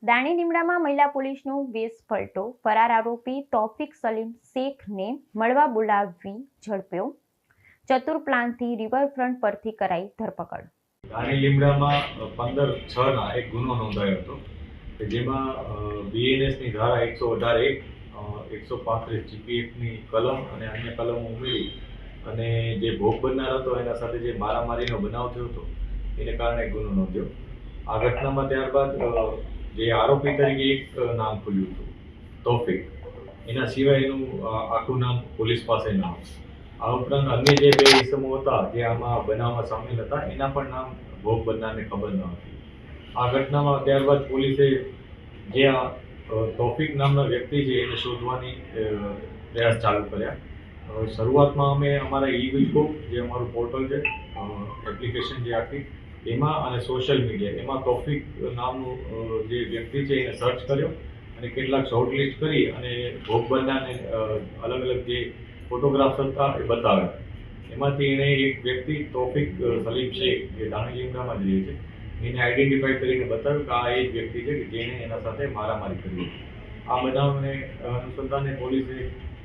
દાણી લીમડામાં મહિલા પોલીસનો વેશ પલટો, ફરાર આરોપી તૌફિક સલીમ શેખને મળવા બોલાવી ઝડપ્યો, ચતુર પ્લાનથી રિવરફ્રન્ટ પરથી કરાઈ ધરપકડ। દાણી લીમડામાં 15/6 એક ગુનો નોંધાયો હતો કે જેમાં બીએનએસની ધારા 118(1), 135 જીપીએફની કલમ અને અન્ય કલમો ઉમેરી અને જે ભોગ બનનાર હતો એના સાથે જે મારામારીનો બનાવ થયો હતો એને કારણે ગુનો નોંધ્યો। આ ઘટનામાં ત્યારબાદ જે આરોપી તરીકે એક નામ ખુલ્યું હતું તૌફિક, એના સિવાય એનું આખું નામ પોલીસ પાસે ન હતું। આ ઉપરાંત અન્ય જે બે ઇસમો હતા જે આમાં બનાવમાં સામેલ હતા એના પણ નામ ભોગ બનનારને ખબર ન હતી। આ ઘટનામાં ત્યારબાદ પોલીસે જે આ તૌફિક નામના વ્યક્તિ છે એને શોધવાની પ્રયાસ ચાલુ કર્યા। શરૂઆતમાં અમે અમારા ઈ-વિકો જે અમારું પોર્ટલ છે, એપ્લિકેશન જે આખી એમાં અને સોશિયલ મીડિયા એમાં તૌફિક નામનું જે વ્યક્તિ છે એને સર્ચ કર્યો અને કેટલાક શોર્ટલિસ્ટ કરી અને ભોગ બનનારને અલગ અલગ જે ફોટોગ્રાફ્સ હતા એ બતાવ્યા। એમાંથી એણે એક વ્યક્તિ તૌફિક સલીમ શેખ જે દાણી લીમડામાં જ રહે છે એને આઈડેન્ટિફાઈ કરીને બતાવ્યું કે આ એ જ વ્યક્તિ છે કે જેણે એના સાથે મારામારી કરી હતી। આ બનાવને અનુસંધાને પોલીસે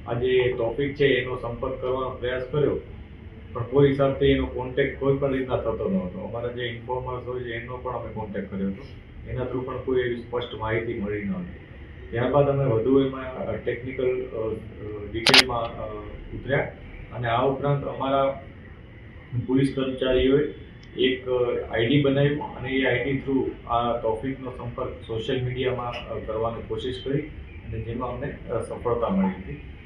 આજે તૌફિક છે એનો સંપર્ક કરવાનો પ્રયાસ કર્યો, પણ કોઈ હિસાબથી એનો કોન્ટેક્ટ કોઈ પણ રીતના થતો ન હતો। અમારા જે ઇન્ફોર્મર્સ હોય છે એનો પણ અમે કોન્ટેક્ટ કર્યો હતો, એના થ્રુ પણ કોઈ એવી સ્પષ્ટ માહિતી મળી ન હતી। ત્યારબાદ અમે વધુ એમાં ટેકનિકલ ડિટેલમાં ઉતર્યા અને આ ઉપરાંત અમારા પોલીસ કર્મચારીઓએ એક આઈડી બનાવ્યું અને એ આઈડી થ્રુ આ તૌફિકનો સંપર્ક સોશિયલ મીડિયામાં કરવાની કોશિશ કરી અને જેમાં અમને સફળતા મળી હતી।